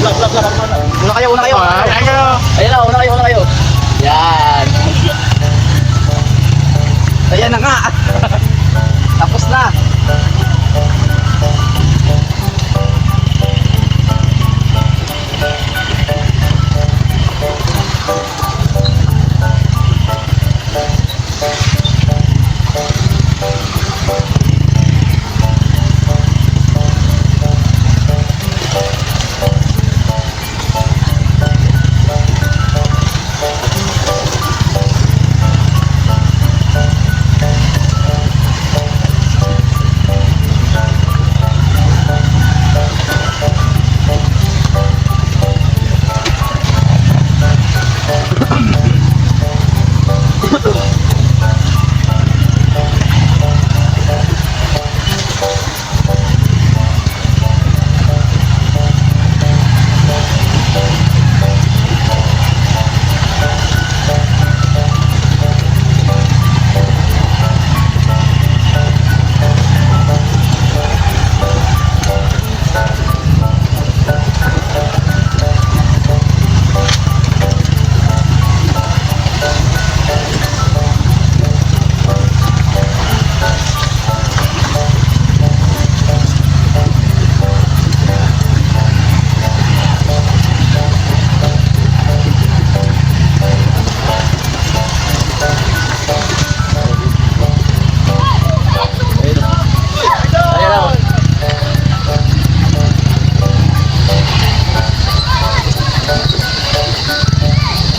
Una kayo, una kayo. Ayan na, una kayo. Yan. Ayan na nga. Tapos na.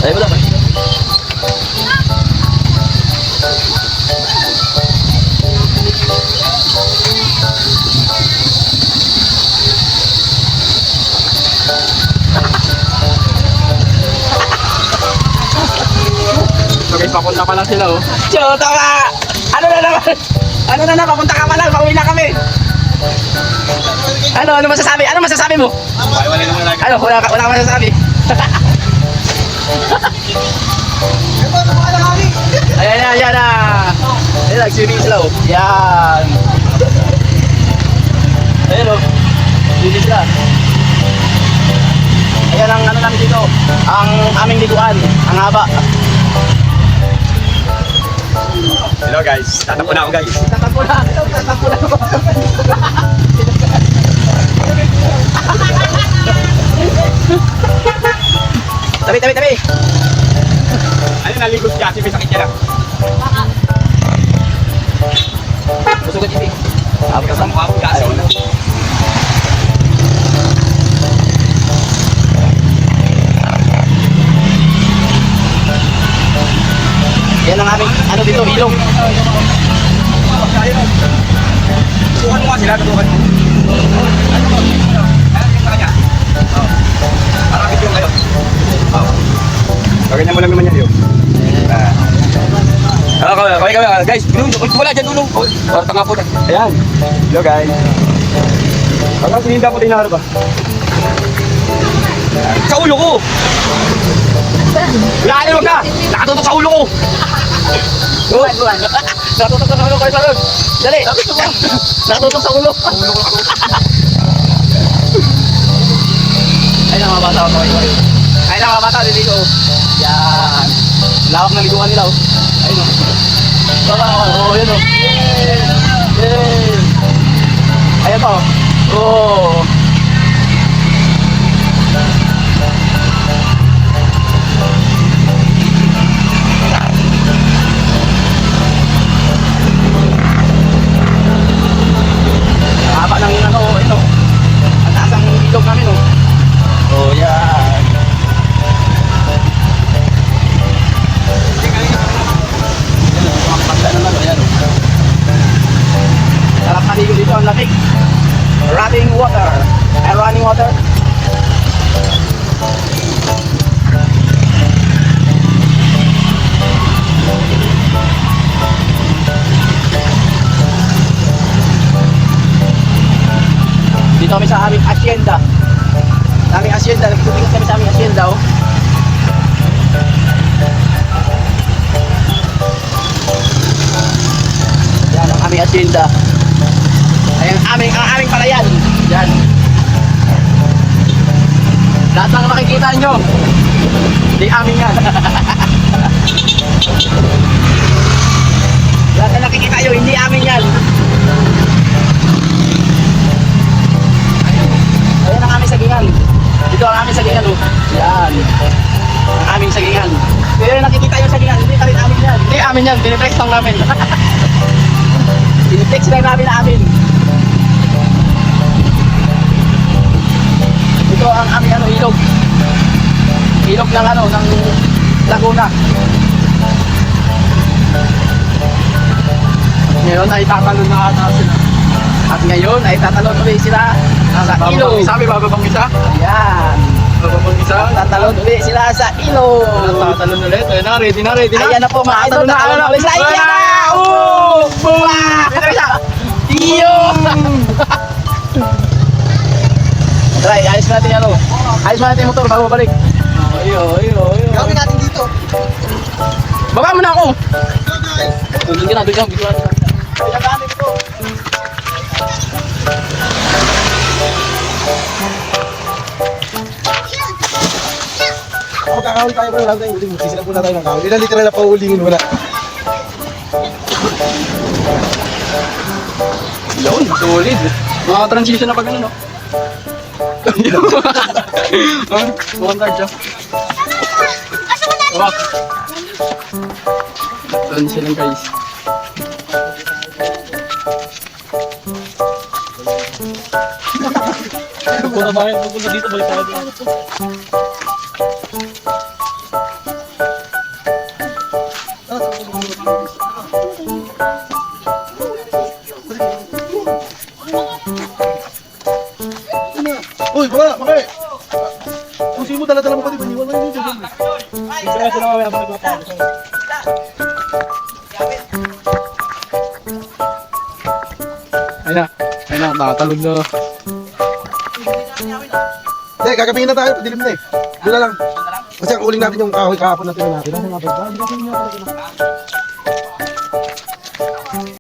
Ayo udah. Okay, papunta pa lang sila oh. Ciao, tama. Ano na naman, papunta ka pa lang, pauwi na kami. Ano masasabi? Ano masasabi mo? Ano, wala ka masasabi. Ayan na. Ayan, nag-swimming sila oh. Yan. Ayan oh. Swimming sila. Ayan ang ano namin dito. Ang aming liguan. Ang haba. Hello guys, tatakbo na ako guys. Tatakbo na. Tabi. Ano naligot siya? Kasi may sakit niya lang. Busog ka dito. Tapos ang mukha ko kaso. Yan ang aming, ano dito, ilong. Tukan mo nga sila, tukan mo. Marami yung kayo. Ganyan mo lang naman yan yun. Okay, guys, wala dyan dulong. Parang nga po na. Ayan. Hello guys. Parang sininda po tayo na ba? Sa ulo ko! Wala ka! Nakatutok sa ulo ko! Buwan. Nakatutok sa ulo ko. Dali! Nakatutok sa ulo. Ayun ang mga bata ko. Ayun ang mga bata dito. Yan. Lawak na liguan nila. Ayun o. Oo, yun o. Ayun pa o. Oo. Haba ng ano, ito. Ang taas ang ilog namin o. Oh, yan. Sarap maligo dito, ang lamig. Running water. Running water. Dito kami sa aming asyenda. Aming asyenda, nagtutulungan kami sa aming asyenda oh. Yan ang aming asyenda. Ayan ang aming palayan. Yan. Lahat ng makikita nyo, hindi amin yan. Lahat na nakikita nyo, hindi amin yan. Ayan ang aming sagingan. Dito ang aming sagingan, oh. Yan. Ang aming sagingan. Pero yung nakikita yung sagingan, hindi pa rin amin yan. Hindi amin yan, biniflex lang namin. Biniflex lang namin na amin. Ito ang aming ano, ilog. Ilog ng ano, ng Laguna. Ngayon ay tatalon na ata sila. At ngayon ay tatalon ulit sila sa ilog. Sabi, bababang isa? Ayan. Bababang isa? Tatalon ulit sila sa ilog. Tatalon ulit. Ayun na, ready na, ready na. Ayan na po mga idol, tatalon ulit sila. Ayan na! Oh! Boom! Ito isa! Iyo! Try, ayos mo natin yan o. Ayos mo natin yung motor bago balik. Ayo. Gawin natin dito. Baba mo na ako! Tulog ka na, doon ka. Video natin. Pinagamit ito. Ako kakawin tayo pero lang tayo uling. Sisila muna tayo ng kawin. Ilan literal na paulingin muna. Yun, solid. Mga transition na pag ano, no? One siya. Wak. Transition lang guys. Pupunta tayo, pupunta dito, balik tayo dito. Uy, bakit? Pusin mo, dala-dala mo pa di ba? Iwan mo yun dito. Ayun na, nakatalog na. Hindi, gagawin na tayo. Dilim na eh. Doon na lang. Kasi ang uling natin yung kahoy kahapon na tira natin. Nasa nga ba? Hindi natin